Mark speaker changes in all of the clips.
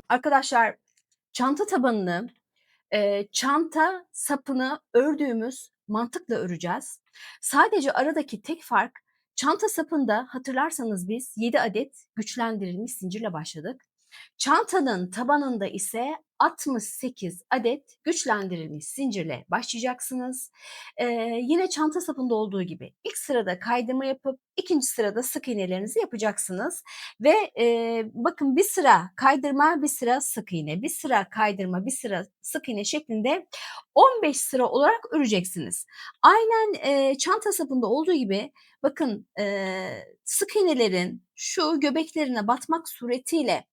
Speaker 1: Arkadaşlar çanta tabanını, çanta sapını ördüğümüz mantıkla öreceğiz. Sadece aradaki tek fark çanta sapında hatırlarsanız biz 7 adet güçlendirilmiş zincirle başladık. Çantanın tabanında ise 68 adet güçlendirilmiş zincirle başlayacaksınız. Yine çanta sapında olduğu gibi ilk sırada kaydırma yapıp ikinci sırada sık iğnelerinizi yapacaksınız. Ve bakın bir sıra kaydırma, bir sıra sık iğne, bir sıra kaydırma, bir sıra sık iğne şeklinde 15 sıra olarak öreceksiniz. Aynen çanta sapında olduğu gibi bakın sık iğnelerin şu göbeklerine batmak suretiyle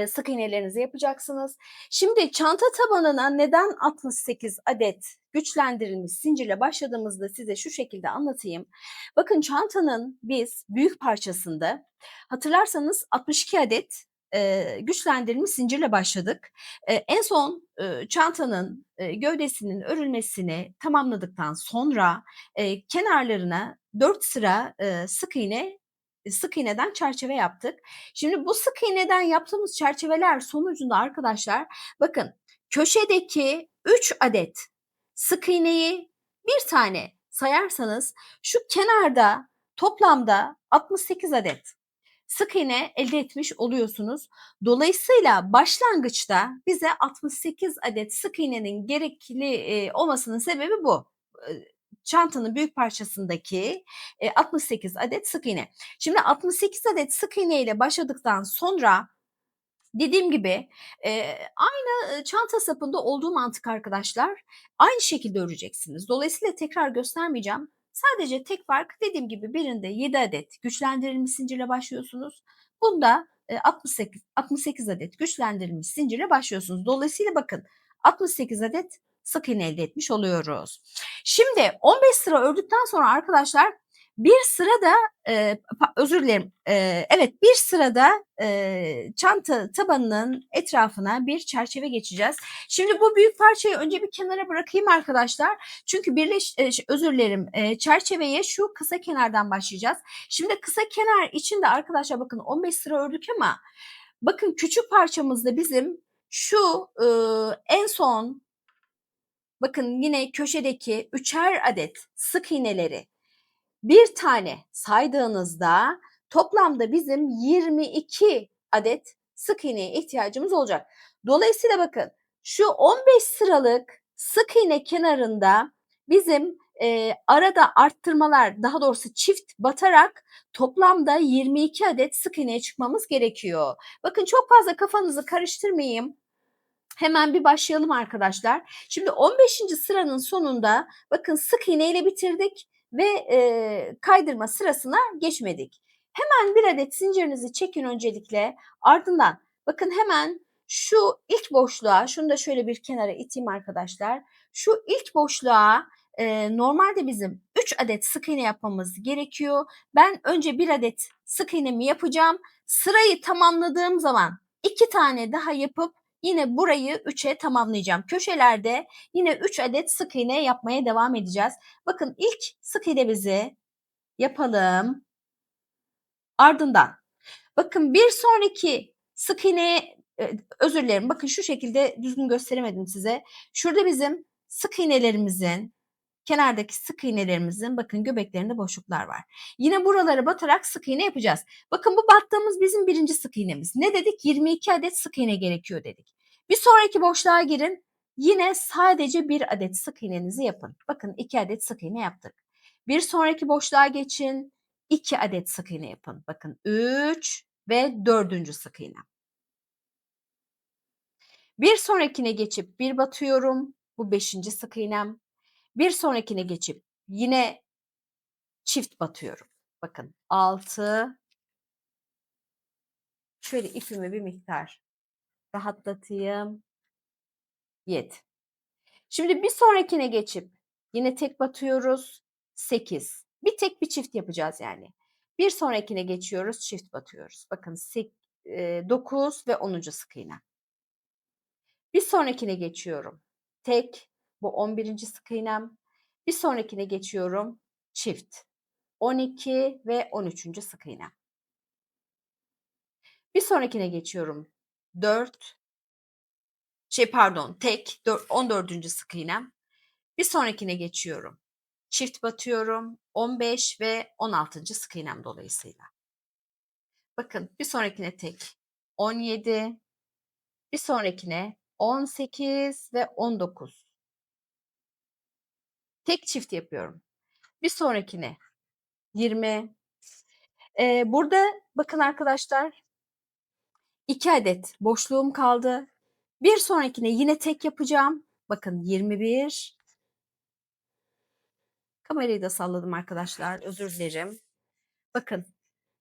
Speaker 1: sık iğnelerinizi yapacaksınız. Şimdi çanta tabanına neden 68 adet güçlendirilmiş zincirle başladığımızda size şu şekilde anlatayım. Bakın çantanın biz büyük parçasında hatırlarsanız 62 adet güçlendirilmiş zincirle başladık. En son çantanın gövdesinin örülmesini tamamladıktan sonra kenarlarına 4 sıra sık iğneden çerçeve yaptık. Şimdi bu sık iğneden yaptığımız çerçeveler sonucunda arkadaşlar bakın köşedeki 3 adet sık iğneyi bir tane sayarsanız şu kenarda toplamda 68 adet sık iğne elde etmiş oluyorsunuz. Dolayısıyla başlangıçta bize 68 adet sık iğnenin gerekli olmasının sebebi bu. Çantanın büyük parçasındaki 68 adet sık iğne. Şimdi 68 adet sık iğne ile başladıktan sonra dediğim gibi aynı çanta sapında olduğu mantık arkadaşlar. Aynı şekilde öreceksiniz. Dolayısıyla tekrar göstermeyeceğim. Sadece tek fark dediğim gibi birinde 7 adet güçlendirilmiş zincirle başlıyorsunuz. Bunda 68 adet güçlendirilmiş zincirle başlıyorsunuz. Dolayısıyla bakın 68 adet sık iğne elde etmiş oluyoruz. Şimdi 15 sıra ördükten sonra arkadaşlar bir sırada özür dilerim. Evet bir sırada çanta tabanının etrafına bir çerçeve geçeceğiz. Şimdi bu büyük parçayı önce bir kenara bırakayım arkadaşlar. Çünkü özür dilerim çerçeveye şu kısa kenardan başlayacağız. Şimdi kısa kenar içinde arkadaşlar bakın 15 sıra ördük ama bakın küçük parçamızda bizim şu en son bakın yine köşedeki 3'er adet sık iğneleri bir tane saydığınızda toplamda bizim 22 adet sık iğneye ihtiyacımız olacak. Dolayısıyla bakın şu 15 sıralık sık iğne kenarında bizim arada arttırmalar daha doğrusu çift batarak toplamda 22 adet sık iğneye çıkmamız gerekiyor. Bakın çok fazla kafanızı karıştırmayayım. Hemen bir başlayalım arkadaşlar. Şimdi 15. sıranın sonunda bakın sık iğne ile bitirdik ve kaydırma sırasına geçmedik. Hemen bir adet zincirinizi çekin öncelikle. Ardından bakın hemen şu ilk boşluğa, şunu da şöyle bir kenara iteyim arkadaşlar. Şu ilk boşluğa normalde bizim 3 adet sık iğne yapmamız gerekiyor. Ben önce bir adet sık iğnemi yapacağım. Sırayı tamamladığım zaman 2 tane daha yapıp yine burayı 3'e tamamlayacağım. Köşelerde yine 3 adet sık iğne yapmaya devam edeceğiz. Bakın ilk sık iğnemizi yapalım. Ardından bakın bir sonraki sık iğne özür dilerim. Bakın şu şekilde düzgün gösteremedim size. Şurada bizim sık iğnelerimizin kenardaki sık iğnelerimizin bakın göbeklerinde boşluklar var. Yine buralara batarak sık iğne yapacağız. Bakın bu battığımız bizim birinci sık iğnemiz. Ne dedik? 22 adet sık iğne gerekiyor dedik. Bir sonraki boşluğa girin. Yine sadece bir adet sık iğnenizi yapın. Bakın 2 adet sık iğne yaptık. Bir sonraki boşluğa geçin. 2 adet sık iğne yapın. Bakın 3 ve 4. sık iğne. Bir sonrakine geçip bir batıyorum. Bu 5. sık iğnem. Bir sonrakine geçip yine çift batıyorum. Bakın 6. Şöyle ipimi bir miktar rahatlatayım. 7. Şimdi bir sonrakine geçip yine tek batıyoruz. 8. Bir tek bir çift yapacağız yani. Bir sonrakine geçiyoruz, çift batıyoruz. Bakın 9 ve 10. sık iğne. Bir sonrakine geçiyorum. Tek, bu 11. sık iğnem. Bir sonrakine geçiyorum, çift. 12 ve 13. sık iğne. Bir sonrakine geçiyorum. 4, tek 14. sık iğnem. Bir sonrakine geçiyorum. Çift batıyorum. 15 ve 16. sık iğnem dolayısıyla. Bakın bir sonrakine tek 17, bir sonrakine 18 ve 19. Tek çift yapıyorum. Bir sonrakine 20. Burada bakın arkadaşlar 2 adet boşluğum kaldı. Bir sonrakine yine tek yapacağım. Bakın 21. Kamerayı da salladım arkadaşlar. Özür dilerim. Bakın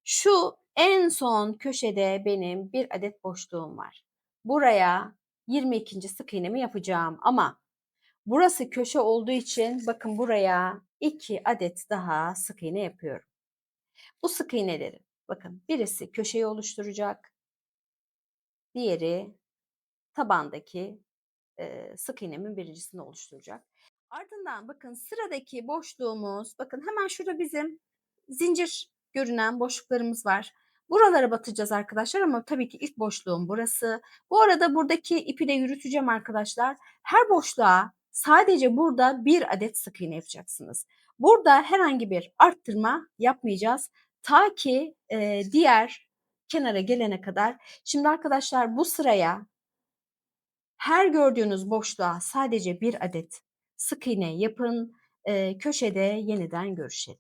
Speaker 1: şu en son köşede benim bir adet boşluğum var. Buraya 22. sık iğnemi yapacağım ama burası köşe olduğu için bakın buraya 2 adet daha sık iğne yapıyorum. Bu sık iğneleri bakın birisi köşeyi oluşturacak. Diğeri tabandaki sık iğnemin birincisini oluşturacak. Ardından bakın sıradaki boşluğumuz, bakın hemen şurada bizim zincir görünen boşluklarımız var. Buralara batacağız arkadaşlar ama tabii ki ilk boşluğum burası. Bu arada buradaki ipi de yürüteceğim arkadaşlar. Her boşluğa sadece burada bir adet sık iğne yapacaksınız. Burada herhangi bir arttırma yapmayacağız. Ta ki diğer kenara gelene kadar. Şimdi arkadaşlar bu sıraya her gördüğünüz boşluğa sadece bir adet sık iğne yapın. Köşede yeniden görüşelim.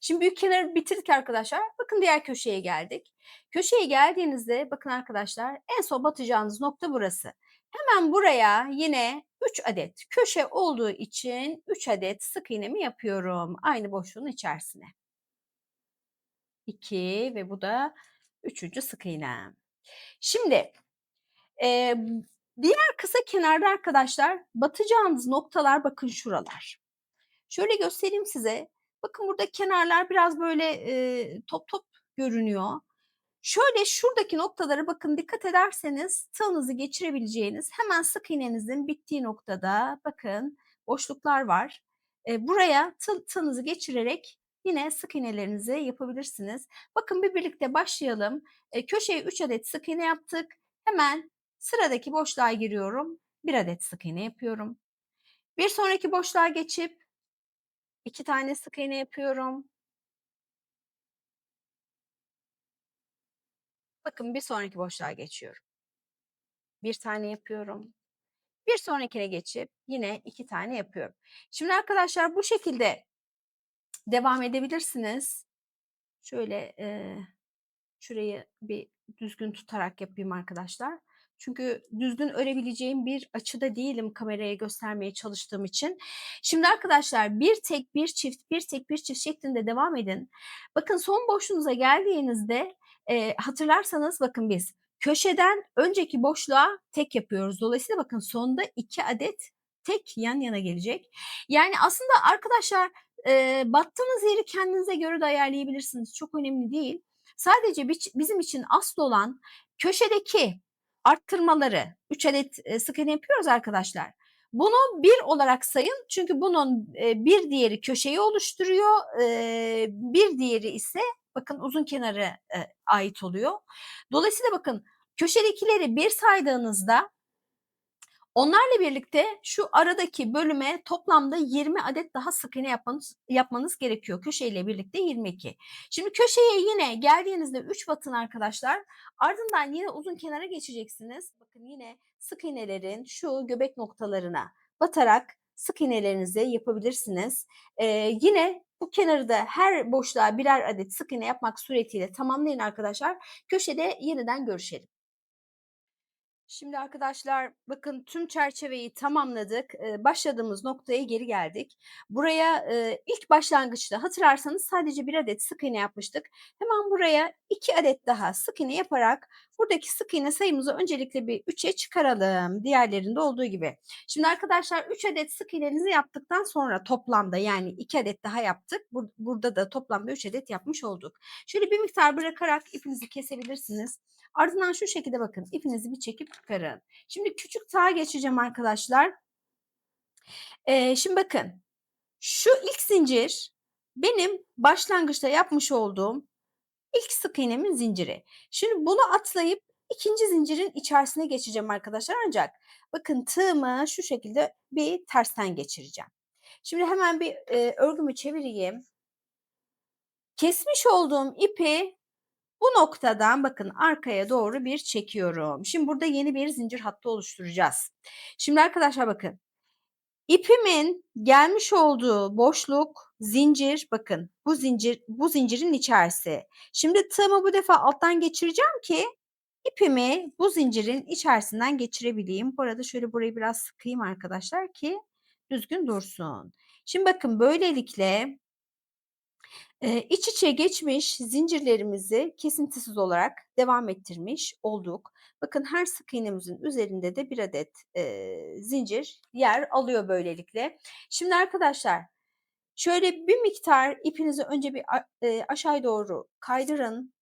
Speaker 1: Şimdi büyük kenarı bitirdik arkadaşlar. Bakın diğer köşeye geldik. Köşeye geldiğinizde bakın arkadaşlar en son batacağınız nokta burası. Hemen buraya yine 3 adet köşe olduğu için 3 adet sık iğnemi yapıyorum. Aynı boşluğun içerisine. 2 ve bu da 3. sık iğnem. Şimdi diğer kısa kenarda arkadaşlar batacağınız noktalar bakın şuralar. Şöyle göstereyim size. Bakın burada kenarlar biraz böyle top top görünüyor. Şöyle şuradaki noktalara bakın dikkat ederseniz tığınızı geçirebileceğiniz hemen sık iğnenizin bittiği noktada bakın boşluklar var. Buraya tığınızı geçirerek yine sık iğnelerinizi yapabilirsiniz. Bakın bir birlikte başlayalım. Köşeye 3 adet sık iğne yaptık. Hemen sıradaki boşluğa giriyorum. 1 adet sık iğne yapıyorum. Bir sonraki boşluğa geçip 2 tane sık iğne yapıyorum. Bakın bir sonraki boşluğa geçiyorum. 1 tane yapıyorum. Bir sonrakine geçip yine 2 tane yapıyorum. Şimdi arkadaşlar bu şekilde devam edebilirsiniz. Şöyle şurayı bir düzgün tutarak yapayım arkadaşlar. Çünkü düzgün örebileceğim bir açıda değilim kameraya göstermeye çalıştığım için. Şimdi arkadaşlar bir tek bir çift, bir tek bir çift şeklinde devam edin. Bakın son boşluğunuza geldiğinizde hatırlarsanız bakın biz köşeden önceki boşluğa tek yapıyoruz. Dolayısıyla bakın sonda 2 adet tek yan yana gelecek. Yani aslında arkadaşlar battığınız yeri kendinize göre de ayarlayabilirsiniz. Çok önemli değil. Sadece bizim için asıl olan köşedeki arttırmaları 3 adet sık iğne yapıyoruz arkadaşlar. Bunu 1 olarak sayın çünkü bunun bir diğeri köşeyi oluşturuyor, bir diğeri ise bakın uzun kenarı ait oluyor. Dolayısıyla bakın köşedekileri 1 saydığınızda onlarla birlikte şu aradaki bölüme toplamda 20 adet daha sık iğne yapmanız gerekiyor. Köşeyle birlikte 22. Şimdi köşeye yine geldiğinizde 3 batın arkadaşlar. Ardından yine uzun kenara geçeceksiniz. Bakın yine sık iğnelerin şu göbek noktalarına batarak sık iğnelerinizi yapabilirsiniz. Yine bu kenarı da her boşluğa birer adet sık iğne yapmak suretiyle tamamlayın arkadaşlar. Köşede yeniden görüşelim. Şimdi arkadaşlar bakın tüm çerçeveyi tamamladık. Başladığımız noktaya geri geldik. Buraya ilk başlangıçta hatırlarsanız sadece bir adet sık iğne yapmıştık. Hemen buraya 2 adet daha sık iğne yaparak buradaki sık iğne sayımızı öncelikle bir 3'e çıkaralım. Diğerlerinde olduğu gibi. Şimdi arkadaşlar 3 adet sık iğnenizi yaptıktan sonra toplamda yani 2 adet daha yaptık. Burada da toplamda 3 adet yapmış olduk. Şöyle bir miktar bırakarak ipinizi kesebilirsiniz. Ardından şu şekilde bakın ipinizi bir çekip çıkarın. Şimdi küçük tağa geçeceğim arkadaşlar. Şimdi bakın şu ilk zincir benim başlangıçta yapmış olduğum ilk sık iğnemin zinciri. Şimdi bunu atlayıp ikinci zincirin içerisine geçeceğim arkadaşlar. Ancak bakın tığımı şu şekilde bir tersten geçireceğim. Şimdi hemen bir örgümü çevireyim. Kesmiş olduğum ipi bu noktadan bakın arkaya doğru bir çekiyorum. Şimdi burada yeni bir zincir hattı oluşturacağız. Şimdi arkadaşlar bakın. İpimin gelmiş olduğu boşluk zincir, bakın bu zincirin içerisi. Şimdi tığımı bu defa alttan geçireceğim ki ipimi bu zincirin içerisinden geçirebileyim. Bu arada şöyle burayı biraz sıkayım arkadaşlar ki düzgün dursun. Şimdi bakın böylelikle iç içe geçmiş zincirlerimizi kesintisiz olarak devam ettirmiş olduk. Bakın her sık iğnemizin üzerinde de bir adet zincir yer alıyor böylelikle. Şimdi arkadaşlar şöyle bir miktar ipinizi önce bir aşağıya doğru kaydırın.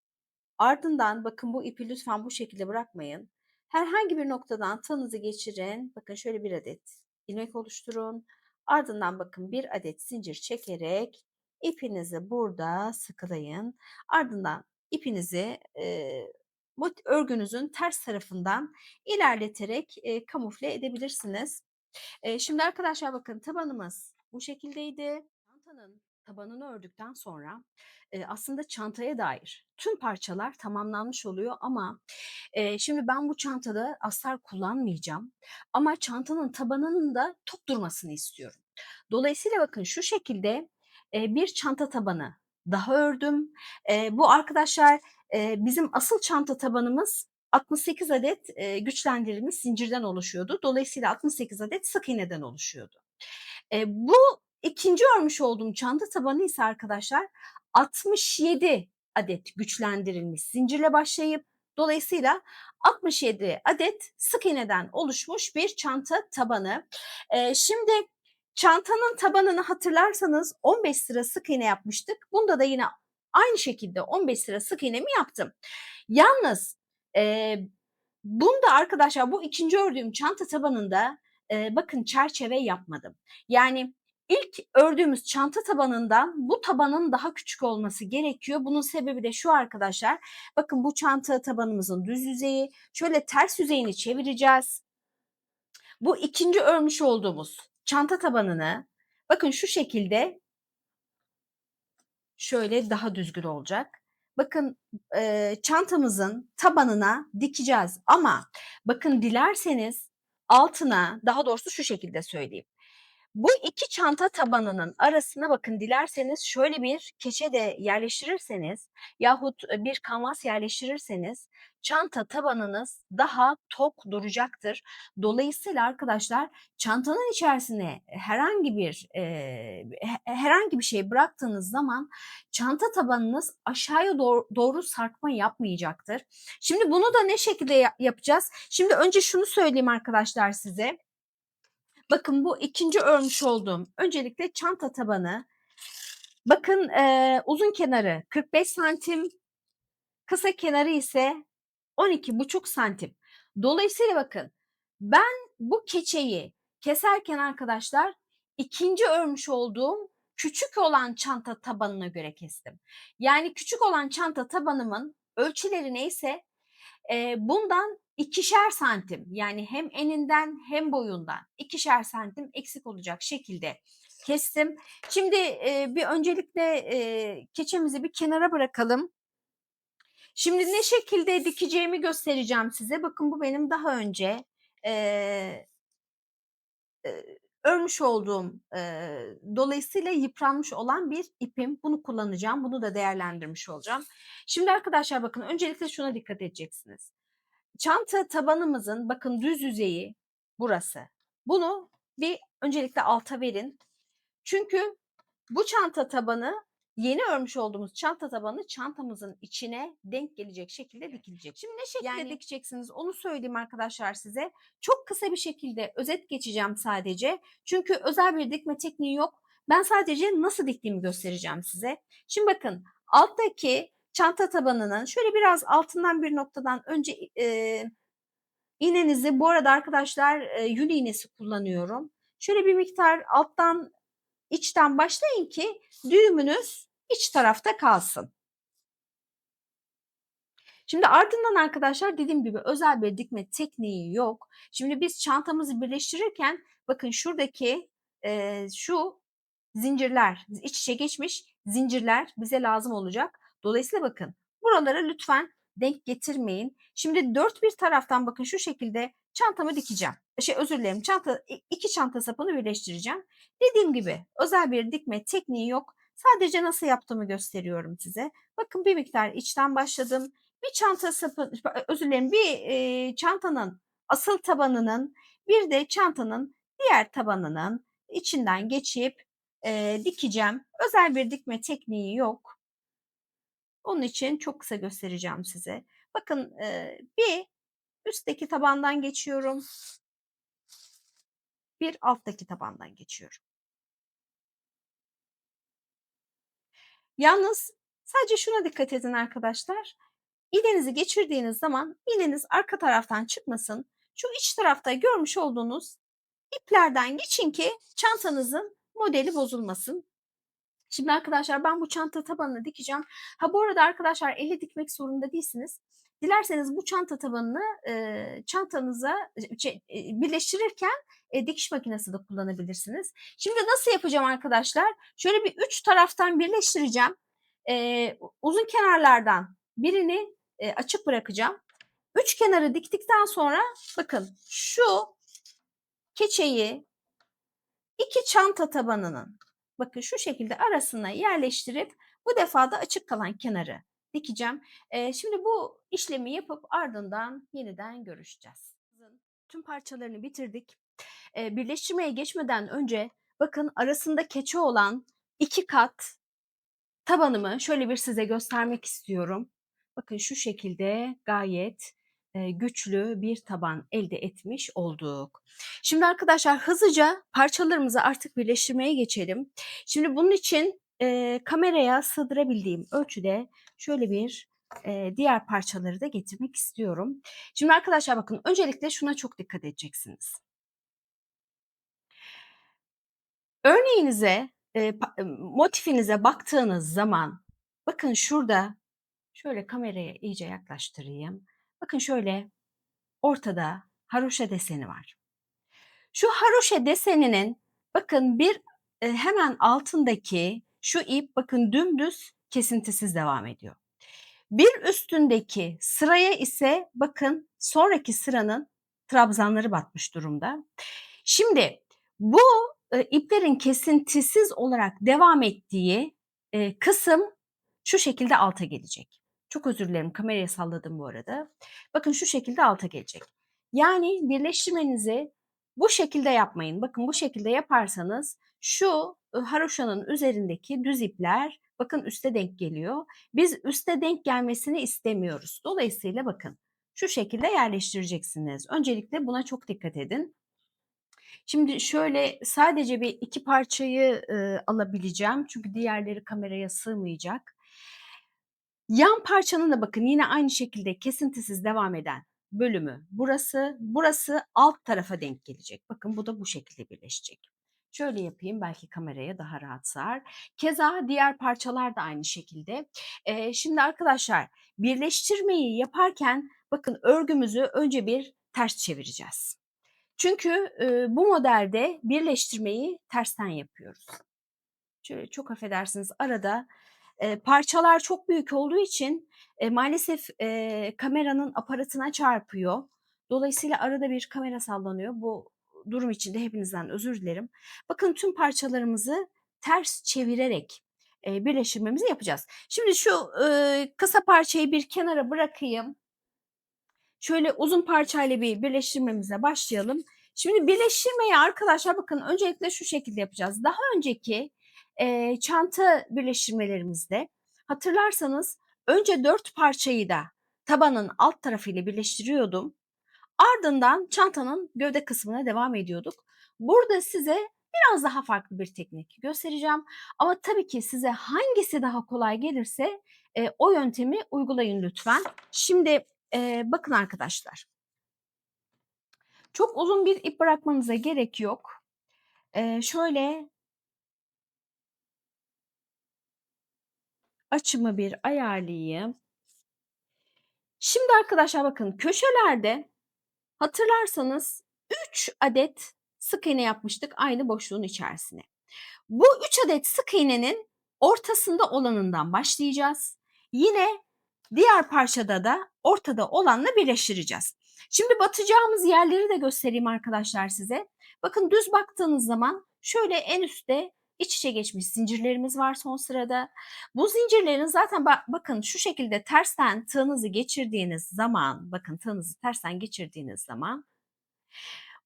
Speaker 1: Ardından bakın bu ipi lütfen bu şekilde bırakmayın. Herhangi bir noktadan tığınızı geçirin. Bakın şöyle bir adet ilmek oluşturun. Ardından bakın bir adet zincir çekerek ipinizi burada sıkılayın. Ardından ipinizi bu örgünüzün ters tarafından ilerleterek kamufle edebilirsiniz. Şimdi arkadaşlar bakın tabanımız bu şekildeydi. Çantanın tabanını ördükten sonra aslında çantaya dair tüm parçalar tamamlanmış oluyor ama şimdi ben bu çantada astar kullanmayacağım ama çantanın tabanının da tok durmasını istiyorum. Dolayısıyla bakın şu şekilde bir çanta tabanı daha ördüm. Bu arkadaşlar bizim asıl çanta tabanımız 68 adet güçlendirilmiş zincirden oluşuyordu. Dolayısıyla 68 adet sık iğneden oluşuyordu. Bu ikinci örmüş olduğum çanta tabanı ise arkadaşlar 67 adet güçlendirilmiş zincirle başlayıp dolayısıyla 67 adet sık iğneden oluşmuş bir çanta tabanı. Şimdi çantanın tabanını hatırlarsanız 15 sıra sık iğne yapmıştık. Bunda da yine aynı şekilde 15 sıra sık iğnemi yaptım. Yalnız bunda arkadaşlar bu ikinci ördüğüm çanta tabanında bakın çerçeve yapmadım. Yani ilk ördüğümüz çanta tabanından bu tabanın daha küçük olması gerekiyor. Bunun sebebi de şu arkadaşlar. Bakın bu çanta tabanımızın düz yüzeyi. Şöyle ters yüzeyini çevireceğiz. Bu ikinci örmüş olduğumuz çanta tabanını bakın şu şekilde şöyle daha düzgün olacak. Bakın çantamızın tabanına dikeceğiz ama bakın dilerseniz altına daha doğrusu şu şekilde söyleyeyim. Bu iki çanta tabanının arasına bakın dilerseniz şöyle bir keçe de yerleştirirseniz yahut bir kanvas yerleştirirseniz çanta tabanınız daha tok duracaktır. Dolayısıyla arkadaşlar çantanın içerisine herhangi bir şey bıraktığınız zaman çanta tabanınız aşağıya doğru sarkma yapmayacaktır. Şimdi bunu da ne şekilde yapacağız? Şimdi önce şunu söyleyeyim arkadaşlar size. Bakın bu ikinci örmüş olduğum öncelikle çanta tabanı. Bakın uzun kenarı 45 santim, kısa kenarı ise 12,5 santim. Dolayısıyla bakın ben bu keçeyi keserken arkadaşlar ikinci örmüş olduğum küçük olan çanta tabanına göre kestim. Yani küçük olan çanta tabanımın ölçüleri neyse bundan 2'şer santim yani hem eninden hem boyundan 2'şer santim eksik olacak şekilde kestim. Şimdi bir öncelikle keçemizi bir kenara bırakalım. Şimdi ne şekilde dikeceğimi göstereceğim size. Bakın bu benim daha önce eee, örmüş olduğum dolayısıyla yıpranmış olan bir ipim. Bunu kullanacağım. Bunu da değerlendirmiş olacağım. Şimdi arkadaşlar bakın öncelikle şuna dikkat edeceksiniz. Çanta tabanımızın bakın düz yüzeyi burası. Bunu bir öncelikle alta verin. Çünkü bu çanta tabanı yeni örmüş olduğumuz çanta tabanı çantamızın içine denk gelecek şekilde dikilecek. Şimdi ne şekilde dikeceksiniz onu söyleyeyim arkadaşlar size. Çok kısa bir şekilde özet geçeceğim sadece. Çünkü özel bir dikme tekniği yok. Ben sadece nasıl diktiğimi göstereceğim size. Şimdi bakın alttaki çanta tabanının şöyle biraz altından bir noktadan önce iğnenizi bu arada arkadaşlar yün iğnesi kullanıyorum. Şöyle bir miktar alttan içten başlayın ki düğümünüz iç tarafta kalsın. Şimdi ardından arkadaşlar dediğim gibi özel bir dikme tekniği yok. Şimdi biz çantamızı birleştirirken bakın şuradaki, şu zincirler, iç içe geçmiş zincirler bize lazım olacak. Dolayısıyla bakın buralara lütfen denk getirmeyin. Şimdi dört bir taraftan bakın şu şekilde çantamı dikeceğim. Özür dilerim, iki çanta sapını birleştireceğim. Dediğim gibi özel bir dikme tekniği yok. Sadece nasıl yaptığımı gösteriyorum size. Bakın bir miktar içten başladım. Bir çanta sapı, özür dilerim, çantanın asıl tabanının bir de çantanın diğer tabanının içinden geçip dikeceğim. Özel bir dikme tekniği yok. Onun için çok kısa göstereceğim size. Bakın bir üstteki tabandan geçiyorum, bir alttaki tabandan geçiyorum. Yalnız sadece şuna dikkat edin arkadaşlar. İğnenizi geçirdiğiniz zaman iğneniz arka taraftan çıkmasın. Şu iç tarafta görmüş olduğunuz iplerden geçin ki çantanızın modeli bozulmasın. Şimdi arkadaşlar ben bu çanta tabanını dikeceğim. Ha bu arada arkadaşlar elle dikmek zorunda değilsiniz. Dilerseniz bu çanta tabanını çantanıza birleştirirken dikiş makinesi de kullanabilirsiniz. Şimdi nasıl yapacağım arkadaşlar? Şöyle bir üç taraftan birleştireceğim. Uzun kenarlardan birini açık bırakacağım. Üç kenarı diktikten sonra bakın şu keçeyi iki çanta tabanının bakın şu şekilde arasına yerleştirip bu defa da açık kalan kenarı dikeceğim. Şimdi bu işlemi yapıp ardından yeniden görüşeceğiz. Tüm parçalarını bitirdik. Birleştirmeye geçmeden önce bakın arasında keçe olan iki kat tabanımı şöyle bir size göstermek istiyorum. Bakın şu şekilde gayet güçlü bir taban elde etmiş olduk. Şimdi arkadaşlar hızlıca parçalarımızı artık birleştirmeye geçelim. Şimdi bunun için kameraya sığdırabildiğim ölçüde şöyle bir diğer parçaları da getirmek istiyorum. Şimdi arkadaşlar bakın öncelikle şuna çok dikkat edeceksiniz. Örneğinize, motifinize baktığınız zaman bakın şurada şöyle kameraya iyice yaklaştırayım. Bakın şöyle ortada haroşa deseni var. Şu haroşa deseninin bakın bir hemen altındaki şu ip bakın dümdüz kesintisiz devam ediyor. Bir üstündeki sıraya ise bakın sonraki sıranın trabzanları batmış durumda. Şimdi bu iplerin kesintisiz olarak devam ettiği kısım şu şekilde alta gelecek. Çok özür dilerim kameraya salladım bu arada. Bakın şu şekilde alta gelecek. Yani birleştirmenizi bu şekilde yapmayın. Bakın bu şekilde yaparsanız şu haroşanın üzerindeki düz ipler bakın üste denk geliyor. Biz üste denk gelmesini istemiyoruz. Dolayısıyla bakın şu şekilde yerleştireceksiniz. Öncelikle buna çok dikkat edin. Şimdi şöyle sadece bir iki parçayı alabileceğim. Çünkü diğerleri kameraya sığmayacak. Yan parçanın da bakın yine aynı şekilde kesintisiz devam eden bölümü burası. Burası alt tarafa denk gelecek. Bakın bu da bu şekilde birleşecek. Şöyle yapayım belki kameraya daha rahat sığar. Keza diğer parçalar da aynı şekilde. Şimdi arkadaşlar birleştirmeyi yaparken bakın örgümüzü önce bir ters çevireceğiz. Çünkü bu modelde birleştirmeyi tersten yapıyoruz. Şöyle çok affedersiniz arada parçalar çok büyük olduğu için maalesef kameranın aparatına çarpıyor. Dolayısıyla arada bir kamera sallanıyor. Bu durum için de hepinizden özür dilerim. Bakın tüm parçalarımızı ters çevirerek birleştirmemizi yapacağız. Şimdi şu kısa parçayı bir kenara bırakayım. Şöyle uzun parçayla bir birleştirmemize başlayalım. Şimdi birleştirmeyi arkadaşlar bakın öncelikle şu şekilde yapacağız. Daha önceki çanta birleştirmelerimizde hatırlarsanız önce 4 parçayı da tabanın alt tarafıyla birleştiriyordum. Ardından çantanın gövde kısmına devam ediyorduk. Burada size biraz daha farklı bir teknik göstereceğim. Ama tabii ki size hangisi daha kolay gelirse o yöntemi uygulayın lütfen. Şimdi bakın arkadaşlar. Çok uzun bir ip bırakmanıza gerek yok. Şöyle açımı bir ayarlayayım. Şimdi arkadaşlar bakın köşelerde hatırlarsanız 3 adet sık iğne yapmıştık aynı boşluğun içerisine. Bu 3 adet sık iğnenin ortasında olanından başlayacağız. Yine diğer parçada da ortada olanla birleştireceğiz. Şimdi batacağımız yerleri de göstereyim arkadaşlar size. Bakın düz baktığınız zaman şöyle en üstte iç içe geçmiş zincirlerimiz var son sırada. Bu zincirlerin zaten bakın şu şekilde tersten tığınızı geçirdiğiniz zaman, bakın tığınızı tersten geçirdiğiniz zaman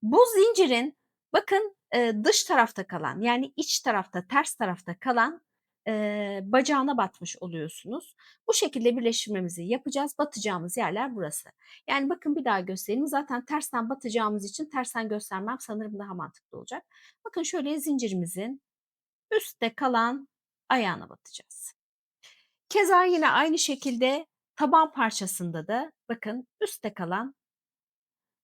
Speaker 1: bu zincirin bakın dış tarafta kalan yani iç tarafta ters tarafta kalan bacağına batmış oluyorsunuz. Bu şekilde birleştirmemizi yapacağız. Batacağımız yerler burası. Yani bakın bir daha göstereyim. Zaten tersten batacağımız için tersten göstermem sanırım daha mantıklı olacak. Bakın şöyle zincirimizin üstte kalan ayağına batacağız. Keza yine aynı şekilde taban parçasında da bakın üstte kalan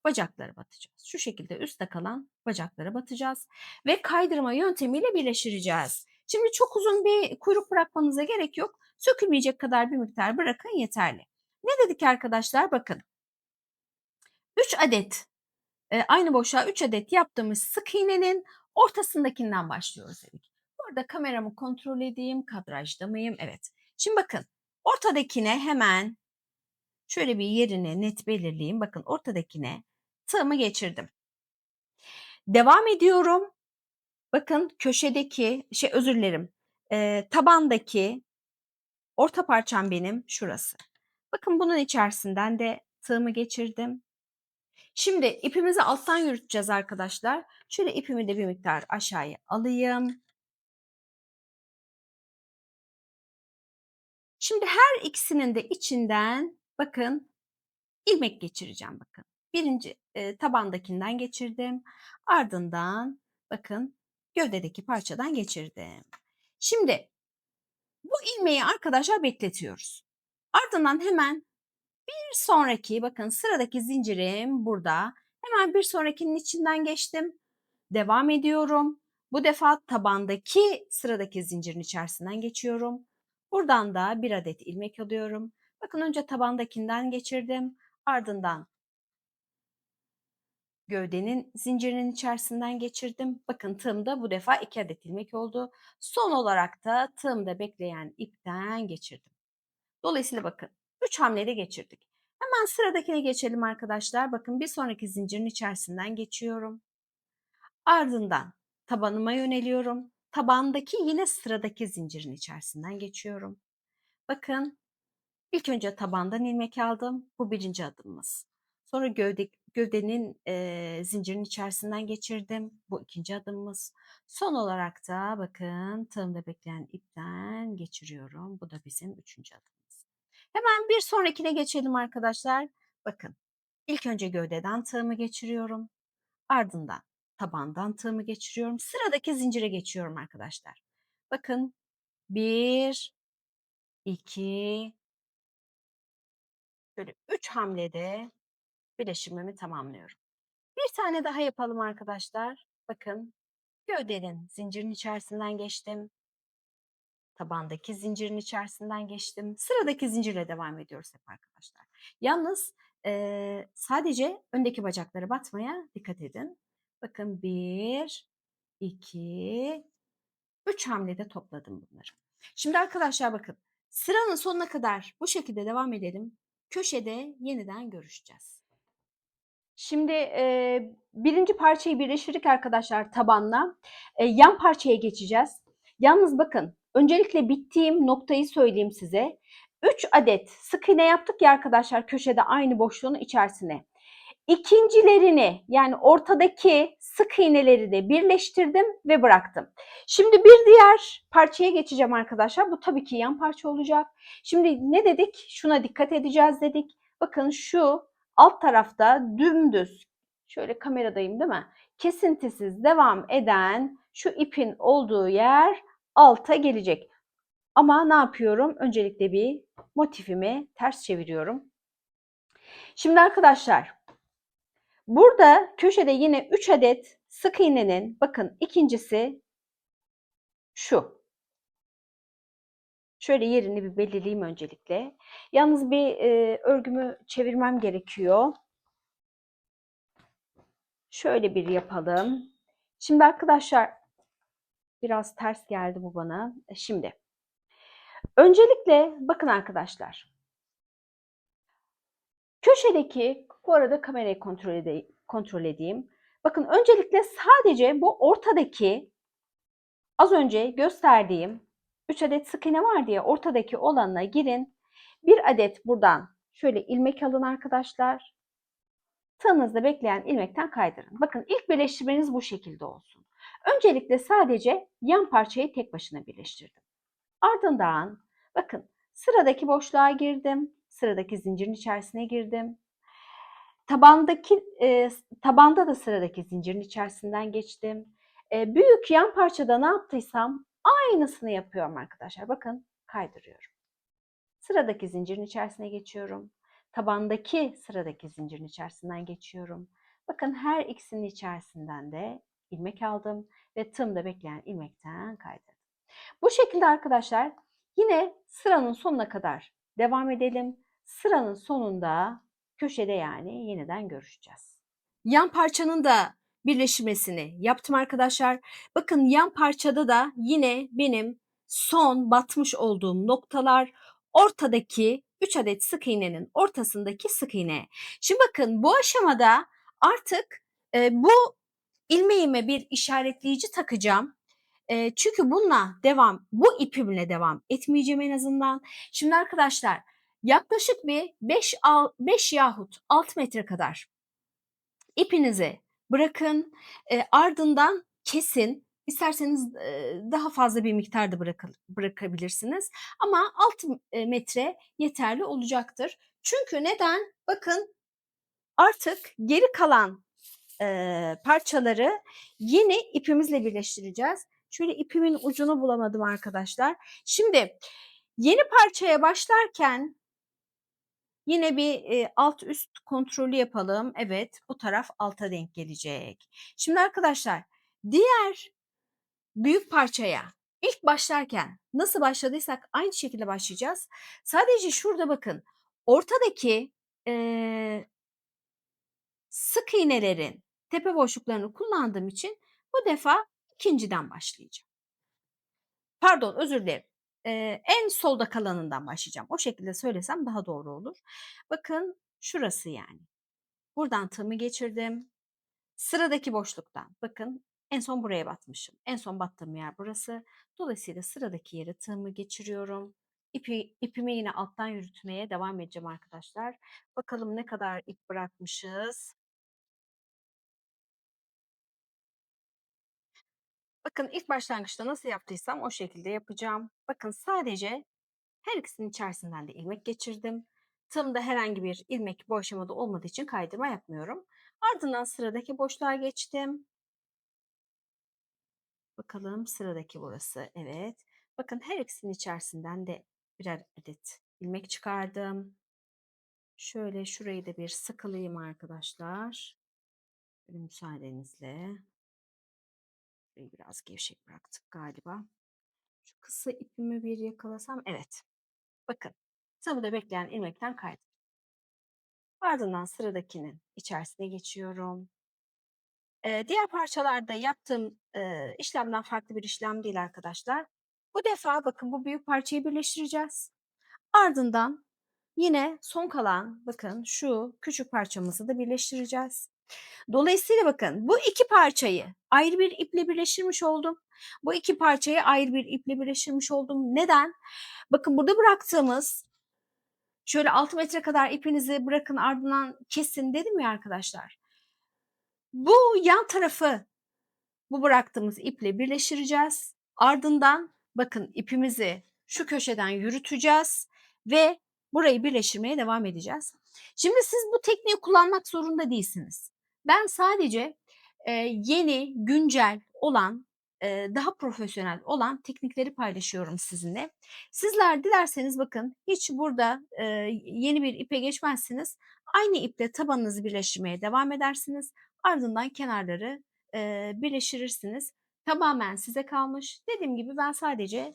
Speaker 1: bacaklara batacağız. Şu şekilde üstte kalan bacaklara batacağız ve kaydırma yöntemiyle birleştireceğiz. Şimdi çok uzun bir kuyruk bırakmanıza gerek yok. Sökülmeyecek kadar bir miktar bırakın yeterli. Ne dedik arkadaşlar? Bakın 3 adet aynı boşluğa 3 adet yaptığımız sık iğnenin ortasındakinden başlıyoruz dedik. Burada kameramı kontrol edeyim. Kadrajda mıyım? Evet. Şimdi bakın ortadakine hemen şöyle bir yerini net belirleyeyim. Bakın ortadakine tığımı geçirdim. Devam ediyorum. Bakın köşedeki, özür dilerim, tabandaki orta parçam benim şurası. Bakın bunun içerisinden de tığımı geçirdim. Şimdi ipimizi alttan yürüteceğiz arkadaşlar. Şöyle ipimi de bir miktar aşağıya alayım. Şimdi her ikisinin de içinden bakın ilmek geçireceğim bakın. Birinci tabandakinden geçirdim. Ardından bakın gövdedeki parçadan geçirdim. Şimdi bu ilmeği arkadaşlar bekletiyoruz. Ardından hemen bir sonraki bakın sıradaki zincirim burada. Hemen bir sonrakinin içinden geçtim. Devam ediyorum. Bu defa tabandaki sıradaki zincirin içerisinden geçiyorum. Buradan da bir adet ilmek alıyorum. Bakın önce tabandakinden geçirdim. Ardından gövdenin zincirinin içerisinden geçirdim. Bakın tığımda bu defa 2 adet ilmek oldu. Son olarak da tığımda bekleyen ipten geçirdim. Dolayısıyla bakın 3 hamlede geçirdik. Hemen sıradakine geçelim arkadaşlar. Bakın bir sonraki zincirin içerisinden geçiyorum. Ardından tabanıma yöneliyorum. Tabandaki yine sıradaki zincirin içerisinden geçiyorum. Bakın ilk önce tabandan ilmek aldım. Bu birinci adımımız. Sonra gövdenin zincirin içerisinden geçirdim. Bu ikinci adımımız. Son olarak da bakın tığımda bekleyen ipten geçiriyorum. Bu da bizim üçüncü adımımız. Hemen bir sonrakine geçelim arkadaşlar. Bakın ilk önce gövdeden tığımı geçiriyorum. Ardından tabandan tığımı geçiriyorum. Sıradaki zincire geçiyorum arkadaşlar. Bakın 1, 2, böyle 3 hamlede birleştirmemi tamamlıyorum. Bir tane daha yapalım arkadaşlar. Bakın gövdenin zincirin içerisinden geçtim. Tabandaki zincirin içerisinden geçtim. Sıradaki zincirle devam ediyoruz hep arkadaşlar. Yalnız sadece öndeki bacaklara batmaya dikkat edin. Bakın 1, 2, 3 hamlede topladım bunları. Şimdi arkadaşlar bakın sıranın sonuna kadar bu şekilde devam edelim. Köşede yeniden görüşeceğiz. Şimdi birinci parçayı birleştirdik arkadaşlar tabanla. Yan parçaya geçeceğiz. Yalnız bakın öncelikle bittiğim noktayı söyleyeyim size. 3 adet sık iğne yaptık ya arkadaşlar köşede aynı boşluğun içerisine. İkincilerini yani ortadaki sık iğneleri de birleştirdim ve bıraktım. Şimdi bir diğer parçaya geçeceğim arkadaşlar. Bu tabii ki yan parça olacak. Şimdi ne dedik? Şuna dikkat edeceğiz dedik. Bakın şu alt tarafta dümdüz, şöyle kameradayım değil mi? Kesintisiz devam eden şu ipin olduğu yer alta gelecek. Ama ne yapıyorum? Öncelikle bir motifimi ters çeviriyorum. Şimdi arkadaşlar burada köşede yine 3 adet sık iğnenin bakın ikincisi şu. Şöyle yerini bir belirleyeyim öncelikle. Yalnız bir örgümü çevirmem gerekiyor. Şöyle bir yapalım. Şimdi arkadaşlar biraz ters geldi bu bana. Şimdi öncelikle bakın arkadaşlar. Köşedeki, bu arada kamerayı kontrol edeyim. Bakın öncelikle sadece bu ortadaki az önce gösterdiğim 3 adet sık iğne var diye ortadaki olanına girin. Bir adet buradan şöyle ilmek alın arkadaşlar. Tığınızda bekleyen ilmekten kaydırın. Bakın ilk birleştirmeniz bu şekilde olsun. Öncelikle sadece yan parçayı tek başına birleştirdim. Ardından bakın sıradaki boşluğa girdim. Sıradaki zincirin içerisine girdim. Tabanda da sıradaki zincirin içerisinden geçtim. Büyük yan parçada ne yaptıysam aynısını yapıyorum arkadaşlar. Bakın kaydırıyorum. Sıradaki zincirin içerisine geçiyorum. Tabandaki sıradaki zincirin içerisinden geçiyorum. Bakın her ikisinin içerisinden de ilmek aldım ve tığımda bekleyen ilmekten kaydırdım. Bu şekilde arkadaşlar yine sıranın sonuna kadar devam edelim. Sıranın sonunda köşede yani yeniden görüşeceğiz. Yan parçanın da birleşmesini yaptım arkadaşlar. Bakın yan parçada da yine benim son batmış olduğum noktalar ortadaki 3 adet sık iğnenin ortasındaki sık iğne. Şimdi bakın bu aşamada artık bu ilmeğime bir işaretleyici takacağım. Çünkü bununla bu ipimle devam etmeyeceğim en azından. Şimdi arkadaşlar yaklaşık bir 5 yahut 6 metre kadar ipinizi bırakın, ardından kesin. İsterseniz daha fazla bir miktarda bırakabilirsiniz. Ama 6 metre yeterli olacaktır. Çünkü neden? Bakın artık geri kalan parçaları yine ipimizle birleştireceğiz. Şöyle ipimin ucunu bulamadım arkadaşlar. Şimdi yeni parçaya başlarken yine bir alt üst kontrolü yapalım. Evet, bu taraf alta denk gelecek. Şimdi arkadaşlar diğer büyük parçaya ilk başlarken nasıl başladıysak aynı şekilde başlayacağız. Sadece şurada bakın ortadaki sık iğnelerin tepe boşluklarını kullandığım için bu defa ikinciden başlayacağım. Pardon, özür dilerim. En solda kalanından başlayacağım. O şekilde söylesem daha doğru olur. Bakın şurası yani. Buradan tığımı geçirdim. Sıradaki boşluktan bakın en son buraya batmışım. En son battığım yer burası. Dolayısıyla sıradaki yere tığımı geçiriyorum. İpimi yine alttan yürütmeye devam edeceğim arkadaşlar. Bakalım ne kadar ip bırakmışız. Bakın ilk başlangıçta nasıl yaptıysam o şekilde yapacağım. Bakın sadece her ikisinin içerisinden de ilmek geçirdim. Tığımda herhangi bir ilmek bu aşamada olmadığı için kaydırma yapmıyorum. Ardından sıradaki boşluğa geçtim. Bakalım sıradaki burası. Evet. Bakın her ikisinin içerisinden de birer adet ilmek çıkardım. Şöyle şurayı da bir sıkılayım arkadaşlar. Böyle müsaadenizle. Burayı biraz gevşek bıraktık galiba. Şu kısa ipimi bir yakalasam. Evet. Bakın. Sıvıda bekleyen ilmekten kaydım. Ardından sıradakinin içerisine geçiyorum. Diğer parçalarda yaptığım işlemden farklı bir işlem değil arkadaşlar. Bu defa bakın bu büyük parçayı birleştireceğiz. Ardından yine son kalan bakın şu küçük parçamızı da birleştireceğiz. Dolayısıyla bakın bu iki parçayı ayrı bir iple birleştirmiş oldum. Bu iki parçayı ayrı bir iple birleştirmiş oldum. Neden? Bakın burada bıraktığımız şöyle 6 metre kadar ipinizi bırakın ardından kesin dedim ya arkadaşlar. Bu yan tarafı bu bıraktığımız iple birleştireceğiz. Ardından bakın ipimizi şu köşeden yürüteceğiz ve burayı birleştirmeye devam edeceğiz. Şimdi siz bu tekniği kullanmak zorunda değilsiniz. Ben sadece yeni, güncel olan, daha profesyonel olan teknikleri paylaşıyorum sizinle. Sizler dilerseniz bakın hiç burada yeni bir ipe geçmezsiniz. Aynı iple tabanınızı birleştirmeye devam edersiniz. Ardından kenarları birleştirirsiniz. Tamamen size kalmış. Dediğim gibi ben sadece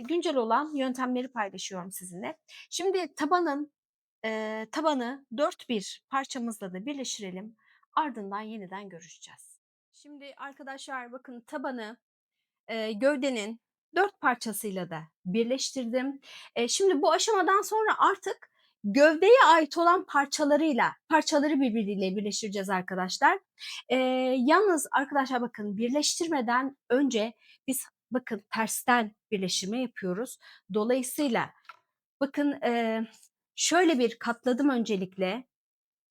Speaker 1: güncel olan yöntemleri paylaşıyorum sizinle. Şimdi tabanı dört bir parçamızla da birleştirelim. Ardından yeniden görüşeceğiz. Şimdi arkadaşlar bakın tabanı gövdenin 4 parçasıyla da birleştirdim. Şimdi bu aşamadan sonra artık gövdeye ait olan parçaları birbiriyle birleştireceğiz arkadaşlar. Yalnız arkadaşlar bakın birleştirmeden önce biz bakın tersten birleştirme yapıyoruz. Dolayısıyla bakın şöyle bir katladım öncelikle.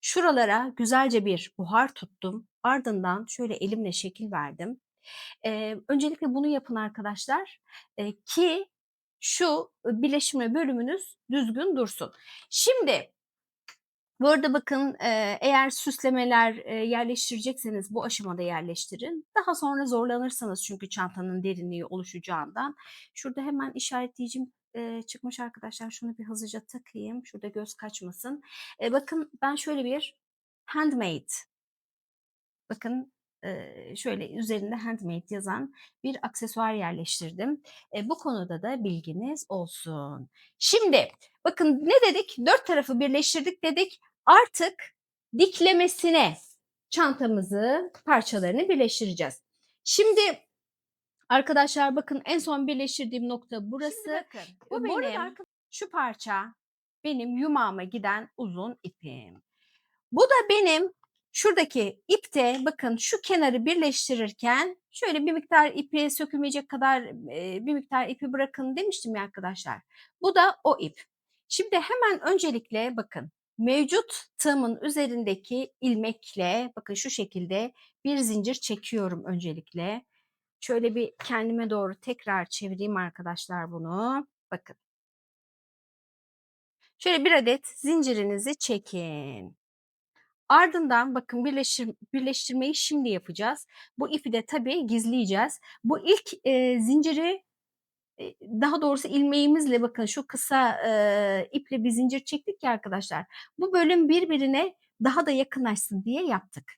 Speaker 1: Şuralara güzelce bir buhar tuttum. Ardından şöyle elimle şekil verdim. Öncelikle bunu yapın arkadaşlar, ki şu birleşme bölümünüz düzgün dursun. Şimdi bu arada bakın, eğer süslemeler, yerleştirecekseniz bu aşamada yerleştirin. Daha sonra zorlanırsanız çünkü çantanın derinliği oluşacağından. Şurada hemen işaretleyicim, çıkmış arkadaşlar. Şunu bir hızlıca takayım. Şurada göz kaçmasın. Bakın ben şöyle bir handmade bakın, şöyle üzerinde handmade yazan bir aksesuar yerleştirdim. Bu konuda da bilginiz olsun. Şimdi bakın ne dedik? Dört tarafı birleştirdik dedik. Artık diklemesine çantamızı parçalarını birleştireceğiz. Şimdi arkadaşlar bakın en son birleştirdiğim nokta burası. Şimdi bakın, bu benim şu parça benim yumağıma giden uzun ipim. Bu da benim şuradaki ipte bakın şu kenarı birleştirirken şöyle bir miktar ipi sökülmeyecek kadar bir miktar ipi bırakın demiştim ya arkadaşlar. Bu da o ip. Şimdi hemen öncelikle bakın mevcut tığımın üzerindeki ilmekle bakın şu şekilde bir zincir çekiyorum öncelikle. Şöyle bir kendime doğru tekrar çevireyim arkadaşlar bunu. Bakın. Şöyle bir adet zincirinizi çekin. Ardından bakın birleştirmeyi şimdi yapacağız. Bu ipi de tabii gizleyeceğiz. Bu ilk zinciri daha doğrusu ilmeğimizle bakın şu kısa iple bir zincir çektik ya arkadaşlar. Bu bölüm birbirine daha da yakınlaşsın diye yaptık.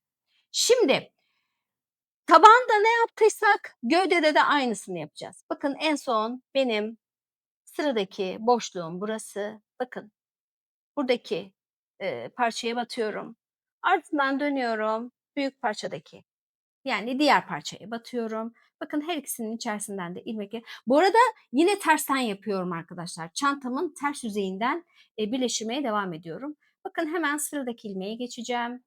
Speaker 1: Şimdi tabanda ne yaptıysak gövdede de aynısını yapacağız. Bakın en son benim sıradaki boşluğum burası. Bakın buradaki parçaya batıyorum. Ardından dönüyorum büyük parçadaki yani diğer parçaya batıyorum. Bakın her ikisinin içerisinden de ilmekle. Bu arada yine tersten yapıyorum arkadaşlar. Çantamın ters yüzeyinden birleştirmeye devam ediyorum. Bakın hemen sıradaki ilmeğe geçeceğim.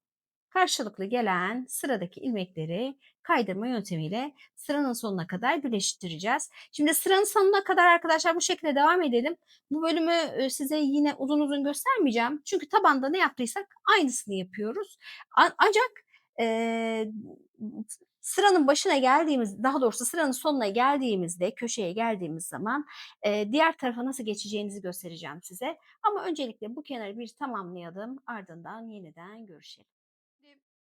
Speaker 1: Karşılıklı gelen sıradaki ilmekleri kaydırma yöntemiyle sıranın sonuna kadar birleştireceğiz. Şimdi sıranın sonuna kadar arkadaşlar bu şekilde devam edelim. Bu bölümü size yine uzun uzun göstermeyeceğim. Çünkü tabanda ne yaptıysak aynısını yapıyoruz. Ancak sıranın başına geldiğimiz, daha doğrusu sıranın sonuna geldiğimizde, köşeye geldiğimiz zaman diğer tarafa nasıl geçeceğinizi göstereceğim size. Ama öncelikle bu kenarı bir tamamlayalım, ardından yeniden görüşelim.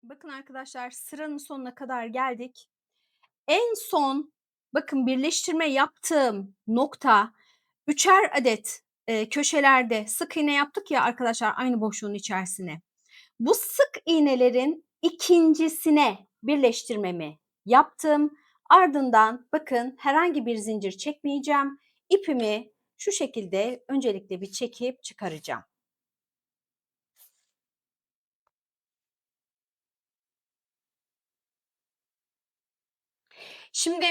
Speaker 1: Bakın arkadaşlar sıranın sonuna kadar geldik. En son bakın birleştirme yaptığım nokta üçer adet köşelerde sık iğne yaptık ya arkadaşlar aynı boşluğun içerisine. Bu sık iğnelerin ikincisine birleştirmemi yaptım. Ardından bakın herhangi bir zincir çekmeyeceğim. İpimi şu şekilde öncelikle bir çekip çıkaracağım. Şimdi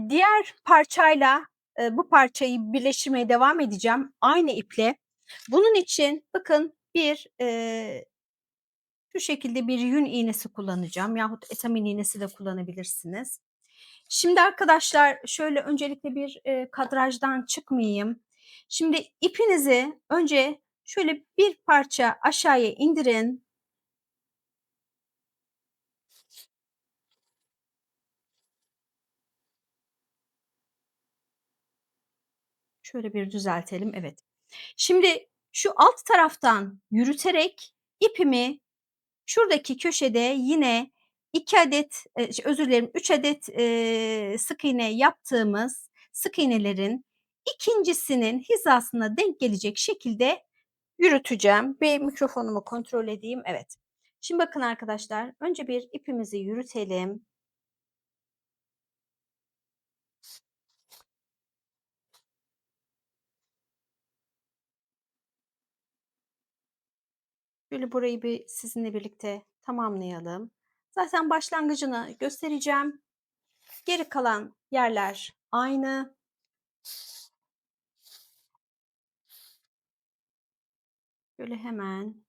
Speaker 1: diğer parçayla bu parçayı birleştirmeye devam edeceğim aynı iple. Bunun için bakın şu şekilde bir yün iğnesi kullanacağım yahut etamin iğnesi de kullanabilirsiniz. Şimdi arkadaşlar şöyle öncelikle bir kadrajdan çıkmayayım. Şimdi ipinizi önce şöyle bir parça aşağıya indirin. Şöyle bir düzeltelim. Evet. Şimdi şu alt taraftan yürüterek ipimi şuradaki köşede yine 2 adet, özür dilerim 3 adet, sık iğne yaptığımız sık iğnelerin ikincisinin hizasına denk gelecek şekilde yürüteceğim. Bir mikrofonumu kontrol edeyim. Evet. Şimdi bakın arkadaşlar önce bir ipimizi yürütelim. Şöyle burayı bir sizinle birlikte tamamlayalım. Zaten başlangıcını göstereceğim. Geri kalan yerler aynı. Böyle hemen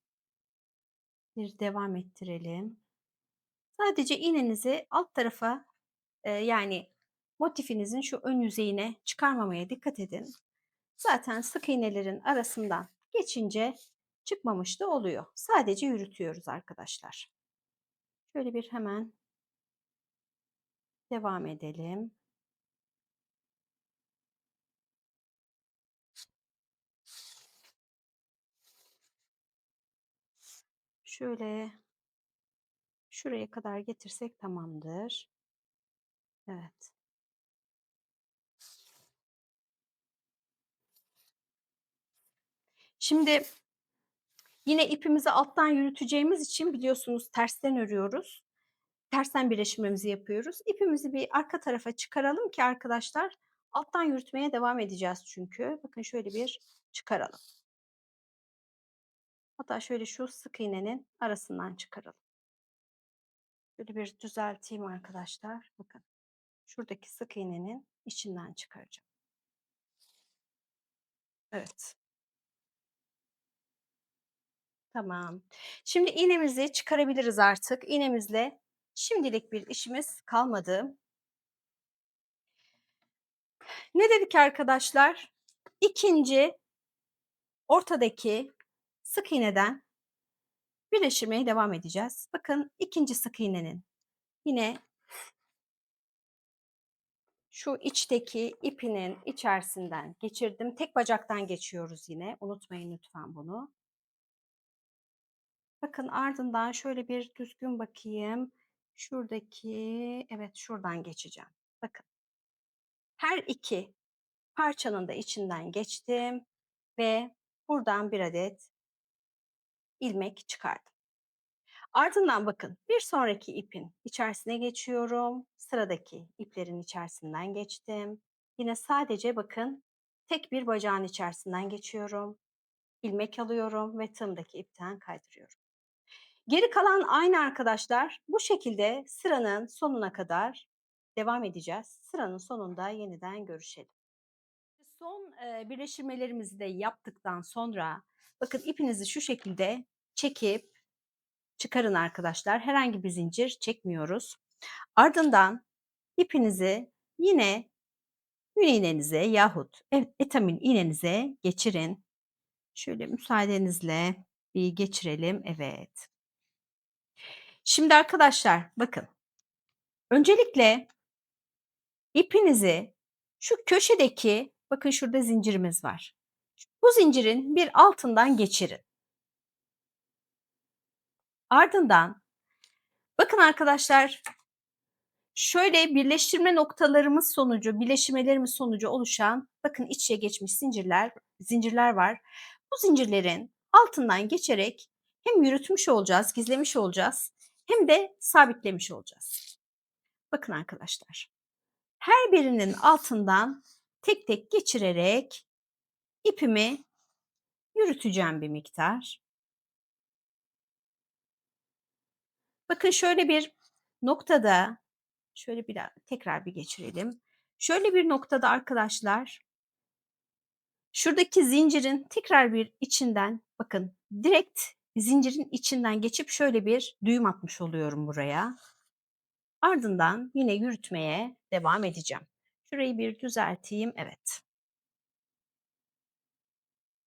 Speaker 1: bir devam ettirelim. Sadece iğnenizi alt tarafa, yani motifinizin şu ön yüzeyine çıkarmamaya dikkat edin. Zaten sık iğnelerin arasından geçince çıkmamış da oluyor. Sadece yürütüyoruz arkadaşlar. Şöyle bir hemen devam edelim. Şöyle şuraya kadar getirsek tamamdır. Evet. Şimdi yine ipimizi alttan yürüteceğimiz için biliyorsunuz tersten örüyoruz. Tersten birleştirmemizi yapıyoruz. İpimizi bir arka tarafa çıkaralım ki arkadaşlar alttan yürütmeye devam edeceğiz çünkü. Bakın şöyle bir çıkaralım. Hatta şöyle şu sık iğnenin arasından çıkaralım. Böyle bir düzelteyim arkadaşlar. Bakın şuradaki sık iğnenin içinden çıkaracağım. Evet. Tamam. Şimdi iğnemizi çıkarabiliriz artık. İğnemizle şimdilik bir işimiz kalmadı. Ne dedik arkadaşlar? İkinci ortadaki sık iğneden birleştirmeye devam edeceğiz. Bakın ikinci sık iğnenin yine şu içteki ipinin içerisinden geçirdim. Tek bacaktan geçiyoruz yine. Unutmayın lütfen bunu. Bakın ardından şöyle bir düzgün bakayım. Şuradaki, evet şuradan geçeceğim. Bakın her iki parçanın da içinden geçtim ve buradan bir adet ilmek çıkardım. Ardından bakın bir sonraki ipin içerisine geçiyorum. Sıradaki iplerin içerisinden geçtim. Yine sadece bakın tek bir bacağın içerisinden geçiyorum. İlmek alıyorum ve tığımdaki ipten kaydırıyorum. Geri kalan aynı arkadaşlar. Bu şekilde sıranın sonuna kadar devam edeceğiz. Sıranın sonunda yeniden görüşelim. Son birleştirmelerimizi de yaptıktan sonra bakın ipinizi şu şekilde çekip çıkarın arkadaşlar. Herhangi bir zincir çekmiyoruz. Ardından ipinizi yine yün iğnenize yahut etamin iğnenize geçirin. Şöyle müsaadenizle bir geçirelim. Evet. Şimdi arkadaşlar bakın. Öncelikle ipinizi şu köşedeki bakın şurada zincirimiz var. Bu zincirin bir altından geçirin. Ardından bakın arkadaşlar şöyle birleştirmelerimiz sonucu oluşan bakın iç içe geçmiş zincirler var. Bu zincirlerin altından geçerek hem yürütmüş olacağız, gizlemiş olacağız hem de sabitlemiş olacağız. Bakın arkadaşlar. Her birinin altından tek tek geçirerek ipimi yürüteceğim bir miktar. Bakın şöyle bir noktada şöyle bir tekrar bir geçirelim. Şöyle bir noktada arkadaşlar şuradaki zincirin tekrar bir içinden bakın direkt zincirin içinden geçip şöyle bir düğüm atmış oluyorum buraya. Ardından yine yürütmeye devam edeceğim. Şurayı bir düzelteyim. Evet.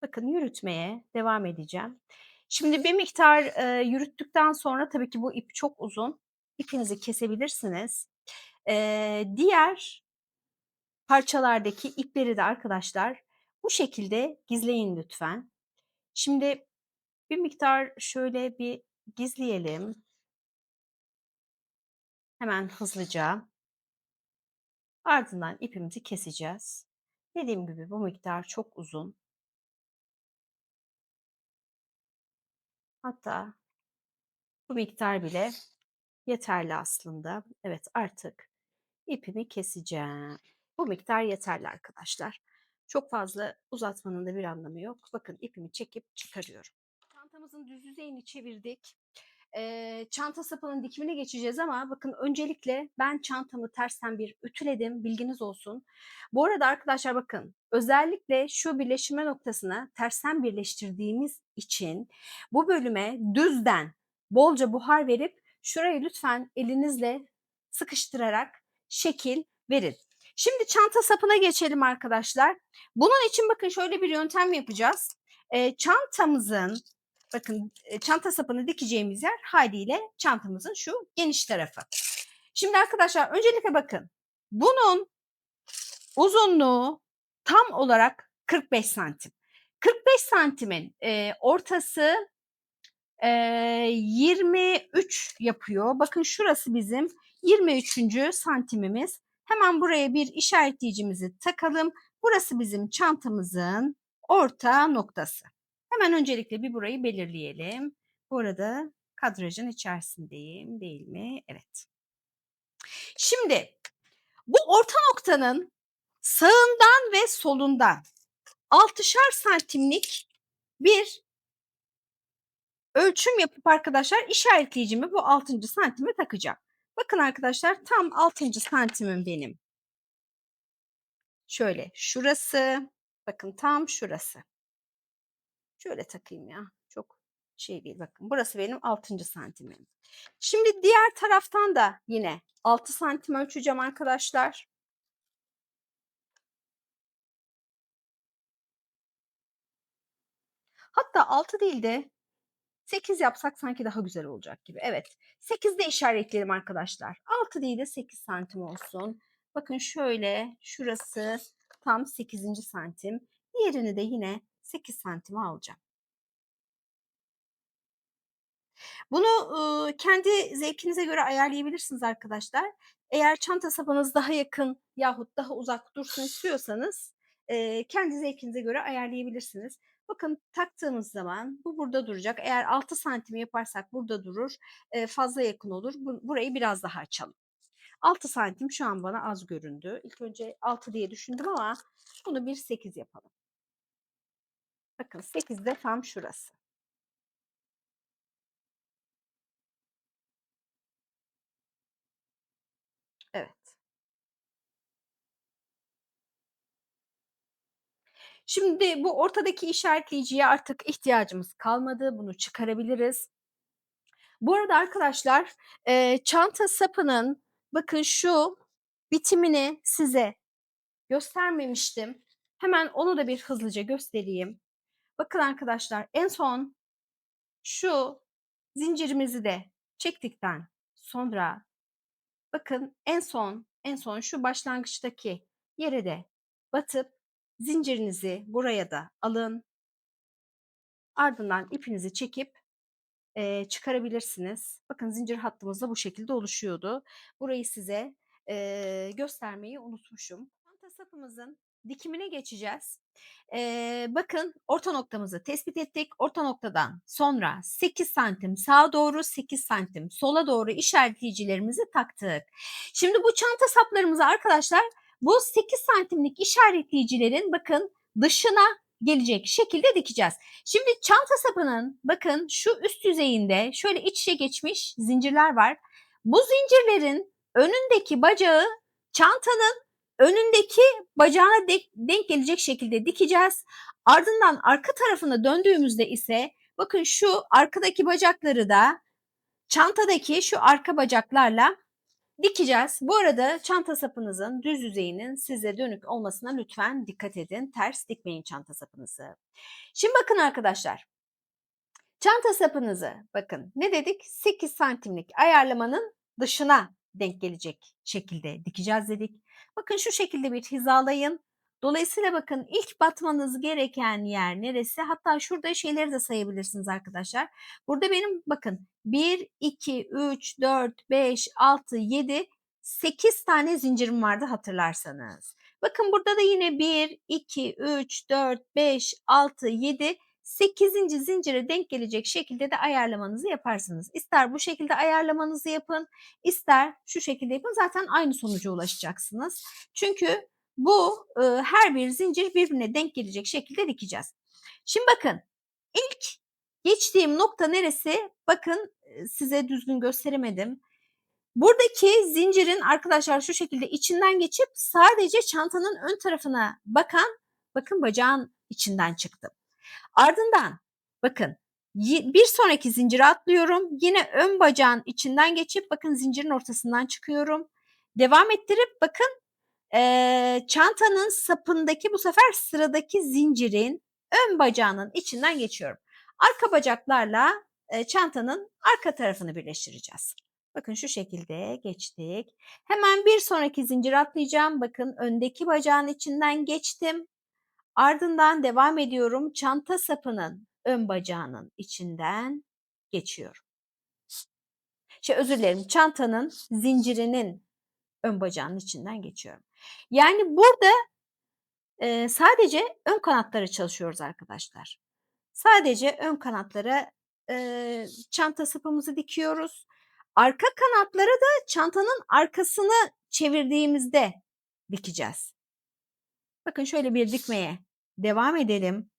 Speaker 1: Bakın yürütmeye devam edeceğim. Şimdi bir miktar, yürüttükten sonra tabii ki bu ip çok uzun. İpinizi kesebilirsiniz. Diğer parçalardaki ipleri de arkadaşlar bu şekilde gizleyin lütfen. Şimdi bir miktar şöyle bir gizleyelim. Hemen hızlıca. Ardından ipimizi keseceğiz. Dediğim gibi bu miktar çok uzun. Hatta bu miktar bile yeterli aslında. Evet, artık ipimi keseceğim. Bu miktar yeterli arkadaşlar. Çok fazla uzatmanın da bir anlamı yok. Bakın ipimi çekip çıkarıyorum. çantamızın düz yüzeyini çevirdik. Çanta sapının dikimine geçeceğiz ama bakın öncelikle ben çantamı tersten bir ütüledim, bilginiz olsun. Bu arada arkadaşlar bakın özellikle şu birleştirme noktasına tersten birleştirdiğimiz için bu bölüme düzden bolca buhar verip şurayı lütfen elinizle sıkıştırarak şekil verin. Şimdi çanta sapına geçelim arkadaşlar. Bunun için bakın şöyle bir yöntem yapacağız. Çantamızın bakın çanta sapını dikeceğimiz yer haliyle çantamızın şu geniş tarafı. Şimdi arkadaşlar öncelikle bakın bunun uzunluğu tam olarak 45 santim. 45 santimin ortası 23 yapıyor. Bakın şurası bizim 23. santimimiz. Hemen buraya bir işaretleyicimizi takalım. Burası bizim çantamızın orta noktası. Hemen öncelikle bir burayı belirleyelim. Bu arada kadrajın içerisindeyim, değil mi? Evet. Şimdi bu orta noktanın sağından ve solundan 6'şar santimlik bir ölçüm yapıp arkadaşlar işaretleyicimi bu 6. santime takacağım. Bakın arkadaşlar tam 6. santimim benim. Şöyle şurası. Bakın tam şurası. Şöyle takayım ya. Çok şey değil bakın. Burası benim 6. santimim. Şimdi diğer taraftan da yine 6 santim ölçeceğim arkadaşlar. Hatta 6 değil de 8 yapsak sanki daha güzel olacak gibi. Evet. 8 de işaretleyelim arkadaşlar. 6 değil de 8 santim olsun. Bakın şöyle şurası tam 8. santim. Diğerini de yine 8 santime alacağım. Bunu kendi zevkinize göre ayarlayabilirsiniz arkadaşlar. Eğer çanta sapınız daha yakın yahut daha uzak dursun istiyorsanız kendi zevkinize göre ayarlayabilirsiniz. Bakın taktığımız zaman bu burada duracak. Eğer 6 santim yaparsak burada durur. Fazla yakın olur. Burayı biraz daha açalım. 6 santim şu an bana az göründü. İlk önce 6 diye düşündüm ama bunu bir 8 yapalım. Bakın 8 de tam şurası. Evet. Şimdi bu ortadaki işaretleyiciye artık ihtiyacımız kalmadı. Bunu çıkarabiliriz. Bu arada arkadaşlar çanta sapının bakın şu bitimini size göstermemiştim. Hemen onu da bir hızlıca göstereyim. Bakın arkadaşlar en son şu zincirimizi de çektikten sonra bakın en son şu başlangıçtaki yere de batıp zincirinizi buraya da alın. Ardından ipinizi çekip çıkarabilirsiniz. Bakın zincir hattımız da bu şekilde oluşuyordu. Burayı size göstermeyi unutmuşum. Çanta sapımızın dikimine geçeceğiz. Bakın orta noktamızı tespit ettik. Orta noktadan sonra 8 santim sağa doğru 8 santim sola doğru işaretleyicilerimizi taktık. Şimdi bu çanta saplarımızı arkadaşlar bu 8 santimlik işaretleyicilerin bakın dışına gelecek şekilde dikeceğiz. Şimdi çanta sapının bakın şu üst yüzeyinde şöyle iç içe geçmiş zincirler var. Bu zincirlerin önündeki bacağı çantanın önündeki bacağına denk gelecek şekilde dikeceğiz. Ardından arka tarafına döndüğümüzde ise bakın şu arkadaki bacakları da çantadaki şu arka bacaklarla dikeceğiz. Bu arada çanta sapınızın düz yüzeyinin size dönük olmasına lütfen dikkat edin. Ters dikmeyin çanta sapınızı. Şimdi bakın arkadaşlar. Çanta sapınızı bakın ne dedik? 8 santimlik ayarlamanın dışına denk gelecek şekilde dikeceğiz dedik. Bakın şu şekilde bir hizalayın. Dolayısıyla bakın ilk batmanız gereken yer neresi? Hatta şurada şeyleri de sayabilirsiniz arkadaşlar. Burada benim bakın 1, 2, 3, 4, 5, 6, 7, 8 tane zincirim vardı hatırlarsanız. Bakın burada da yine 1, 2, 3, 4, 5, 6, 7, 8. zincire denk gelecek şekilde de ayarlamanızı yaparsınız. İster bu şekilde ayarlamanızı yapın, ister şu şekilde yapın. Zaten aynı sonuca ulaşacaksınız. Çünkü bu her bir zincir birbirine denk gelecek şekilde dikeceğiz. Şimdi bakın ilk Geçtiğim nokta neresi? Bakın, size düzgün gösteremedim. Buradaki zincirin arkadaşlar şu şekilde içinden geçip sadece çantanın ön tarafına bakın bacağın içinden çıktım. Ardından bakın bir sonraki zincire atlıyorum. Yine ön bacağın içinden geçip bakın zincirin ortasından çıkıyorum. Devam ettirip bakın çantanın sapındaki bu sefer sıradaki zincirin ön bacağının içinden geçiyorum. Arka bacaklarla çantanın arka tarafını birleştireceğiz. Bakın şu şekilde geçtik. Hemen bir sonraki zincir atlayacağım. Bakın öndeki bacağın içinden geçtim. Ardından devam ediyorum. Çanta sapının ön bacağının içinden geçiyorum. Özür dilerim. Çantanın zincirinin ön bacağının içinden geçiyorum. Yani burada sadece ön kanatlara çalışıyoruz arkadaşlar. Sadece ön kanatlara çanta sapımızı dikiyoruz. Arka kanatları da çantanın arkasını çevirdiğimizde dikeceğiz. Bakın şöyle bir dikmeye devam edelim.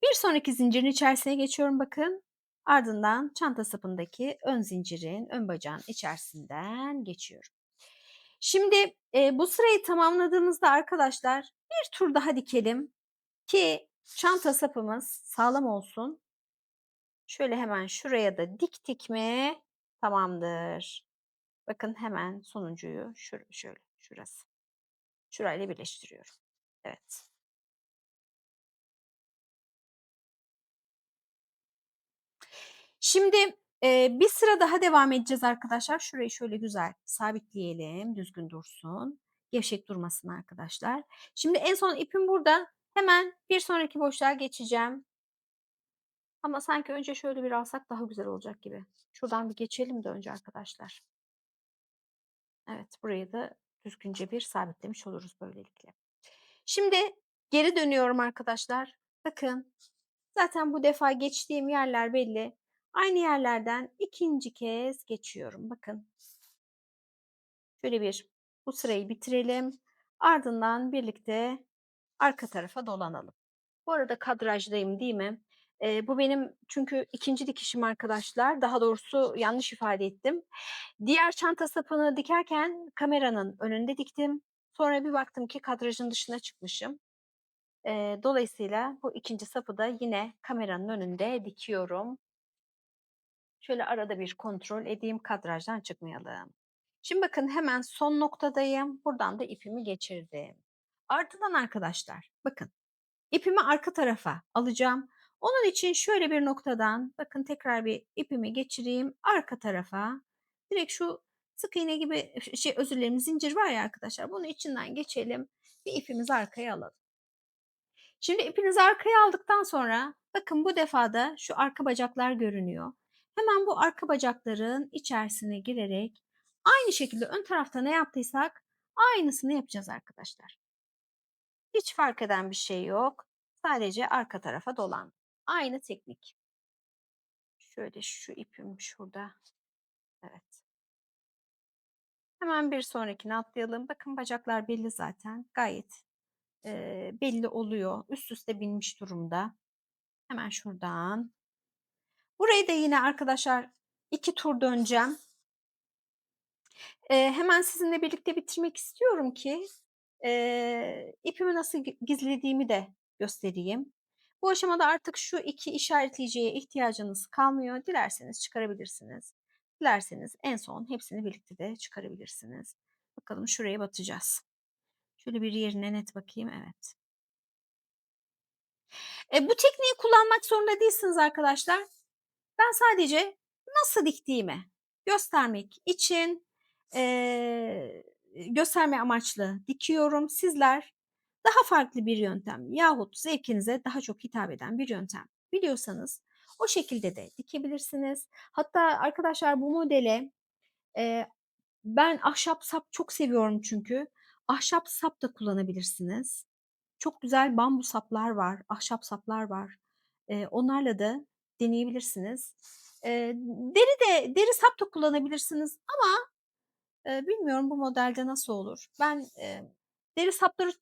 Speaker 1: Bir sonraki zincirin içerisine geçiyorum bakın. Ardından çanta sapındaki ön zincirin, ön bacağın içerisinden geçiyorum. Şimdi bu sırayı tamamladığımızda arkadaşlar bir tur daha dikelim ki çanta sapımız sağlam olsun. Şöyle hemen şuraya da diktik mi tamamdır. Bakın hemen sonuncuyu şöyle şurası. Şurayla birleştiriyorum. Evet. Şimdi bir sıra daha devam edeceğiz arkadaşlar. Şurayı şöyle güzel sabitleyelim. Düzgün dursun. Gevşek durmasın arkadaşlar. Şimdi en son ipim burada. Hemen bir sonraki boşluğa geçeceğim. Ama sanki önce şöyle bir alsak daha güzel olacak gibi. Şuradan bir geçelim de önce arkadaşlar. Evet, burayı da düzgünce bir sabitlemiş oluruz böylelikle. Şimdi geri dönüyorum arkadaşlar. Bakın zaten bu defa geçtiğim yerler belli. Aynı yerlerden ikinci kez geçiyorum. Bakın şöyle bu sırayı bitirelim. Ardından birlikte arka tarafa dolanalım. Bu arada kadrajdayım değil mi? Bu benim çünkü ikinci dikişim arkadaşlar. Daha doğrusu yanlış ifade ettim. Diğer çanta sapını dikerken kameranın önünde diktim. Sonra bir baktım ki kadrajın dışına çıkmışım. Dolayısıyla bu ikinci sapı da yine kameranın önünde dikiyorum. Şöyle arada bir kontrol edeyim, kadrajdan çıkmayalım. Şimdi bakın hemen son noktadayım. Buradan da ipimi geçirdim. Ardından arkadaşlar bakın ipimi arka tarafa alacağım. Onun için şöyle bir noktadan bakın tekrar bir ipimi geçireyim arka tarafa. Direkt şu sık iğne gibi özür dilerim zincir var ya arkadaşlar bunun içinden geçelim. Bir ipimizi arkaya alalım. Şimdi ipinizi arkaya aldıktan sonra bakın bu defa da şu arka bacaklar görünüyor. Hemen bu arka bacakların içerisine girerek aynı şekilde ön tarafta ne yaptıysak aynısını yapacağız arkadaşlar. Hiç fark eden bir şey yok. Sadece arka tarafa dolan. Aynı teknik. Şöyle şu ipim şurada. Evet. Hemen bir sonrakine atlayalım. Bakın bacaklar belli zaten. Gayet belli oluyor. Üst üste binmiş durumda. Hemen şuradan. Burayı da yine arkadaşlar 2 tur döneceğim. Hemen sizinle birlikte bitirmek istiyorum ki ipimi nasıl gizlediğimi de göstereyim. Bu aşamada artık şu 2 işaretleyiciye ihtiyacınız kalmıyor. Dilerseniz çıkarabilirsiniz. Dilerseniz en son hepsini birlikte de çıkarabilirsiniz. Bakalım şuraya batacağız. Şöyle bir yerine net bakayım. Evet. Bu tekniği kullanmak zorunda değilsiniz arkadaşlar. Ben sadece nasıl diktiğimi göstermek için gösterme amaçlı dikiyorum. Sizler daha farklı bir yöntem yahut zevkinize daha çok hitap eden bir yöntem biliyorsanız o şekilde de dikebilirsiniz. Hatta arkadaşlar bu modele eee, ben ahşap sap çok seviyorum çünkü. Ahşap sap da kullanabilirsiniz. Çok güzel bambu saplar var, ahşap saplar var. Onlarla da deneyebilirsiniz. Deri sap da kullanabilirsiniz ama, bilmiyorum bu modelde nasıl olur. Ben, deri sapları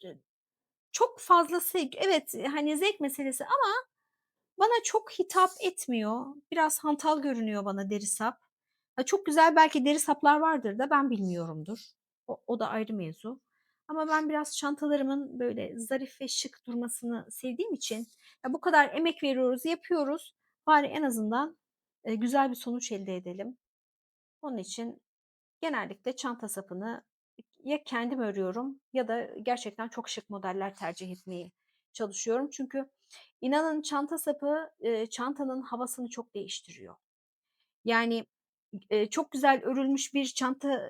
Speaker 1: çok fazla evet, hani, zevk meselesi ama Bana çok hitap etmiyor. Biraz hantal görünüyor bana deri sap. Ha, çok güzel belki deri saplar vardır da ben bilmiyorumdur. O da ayrı mevzu. Ama ben biraz çantalarımın böyle zarif ve şık durmasını sevdiğim için ya bu kadar emek veriyoruz, yapıyoruz. Bari en azından güzel bir sonuç elde edelim. Onun için genellikle çanta sapını ya kendim örüyorum ya da gerçekten çok şık modeller tercih etmeyi çalışıyorum. Çünkü inanın çanta sapı, çantanın havasını çok değiştiriyor. Yani, çok güzel örülmüş bir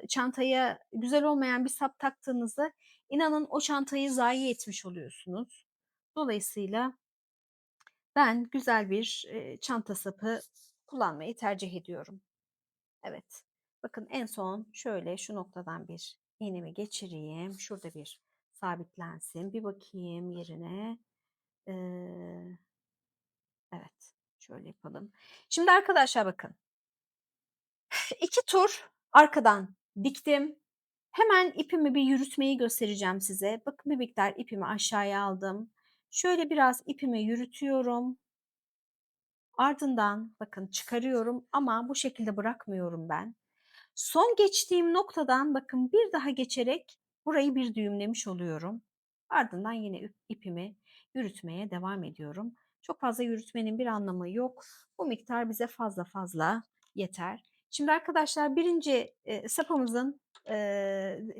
Speaker 1: çantaya güzel olmayan bir sap taktığınızda inanın o çantayı zayi etmiş oluyorsunuz. Dolayısıyla ben güzel bir, çanta sapı kullanmayı tercih ediyorum. Evet. Bakın en son şöyle şu noktadan bir iğnemi geçireyim. Şurada bir sabitlensin. Bir bakayım yerine. Eee, evet. Şöyle yapalım. Şimdi arkadaşlar bakın. 2 tur arkadan diktim. Hemen ipimi bir yürütmeyi göstereceğim size. Bakın bir miktar ipimi aşağıya aldım. Şöyle biraz ipimi yürütüyorum. Ardından bakın çıkarıyorum ama bu şekilde bırakmıyorum ben. Son geçtiğim noktadan bakın bir daha geçerek burayı bir düğümlemiş oluyorum. Ardından yine ipimi yürütmeye devam ediyorum. Çok fazla yürütmenin bir anlamı yok. Bu miktar bize fazla fazla yeter. Şimdi arkadaşlar birinci sapımızın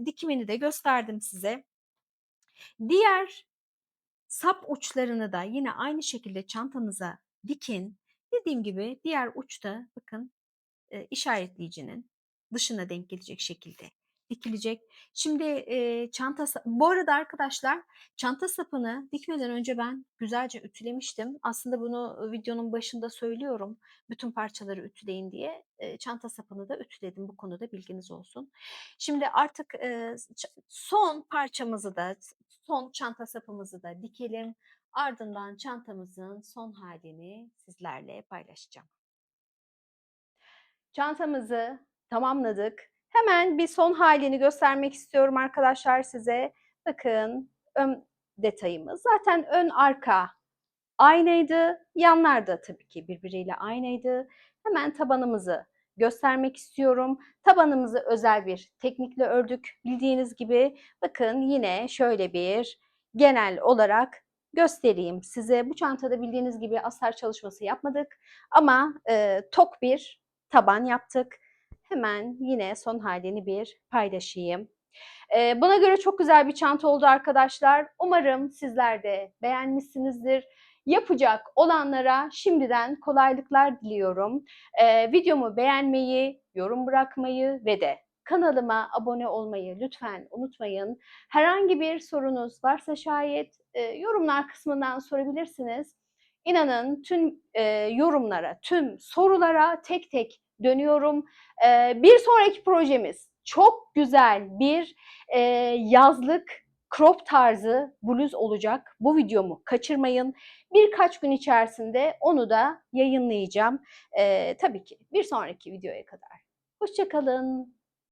Speaker 1: dikimini de gösterdim size. Diğer sap uçlarını da yine aynı şekilde çantanıza dikin. Dediğim gibi diğer uçta bakın işaretleyicinin dışına denk gelecek şekilde dikilecek. Şimdi, bu arada arkadaşlar çanta sapını dikmeden önce ben güzelce ütülemiştim. Aslında bunu videonun başında söylüyorum, bütün parçaları ütüleyin diye. Çanta sapını da ütüledim. Bu konuda bilginiz olsun. Şimdi artık, son parçamızı da, son çanta sapımızı da dikelim. Ardından çantamızın son halini sizlerle paylaşacağım. Çantamızı tamamladık. Hemen bir son halini göstermek istiyorum arkadaşlar size. Bakın ön detayımız. Zaten ön arka aynıydı. Yanlar da tabii ki birbiriyle aynıydı. Hemen tabanımızı göstermek istiyorum. Tabanımızı özel bir teknikle ördük. Bildiğiniz gibi bakın yine şöyle bir genel olarak göstereyim size. Bu çantada bildiğiniz gibi astar çalışması yapmadık ama tok bir taban yaptık. Hemen yine son halini bir paylaşayım. Bana göre çok güzel bir çanta oldu arkadaşlar. Umarım sizler de beğenmişsinizdir. Yapacak olanlara şimdiden kolaylıklar diliyorum. Videomu beğenmeyi, yorum bırakmayı ve de kanalıma abone olmayı lütfen unutmayın. Herhangi bir sorunuz varsa şayet yorumlar kısmından sorabilirsiniz. İnanın tüm yorumlara, tüm sorulara tek tek dönüyorum. Bir sonraki projemiz çok güzel bir yazlık crop tarzı bluz olacak. Bu videomu kaçırmayın. Birkaç gün içerisinde onu da yayınlayacağım. Tabii ki bir sonraki videoya kadar. Hoşça kalın.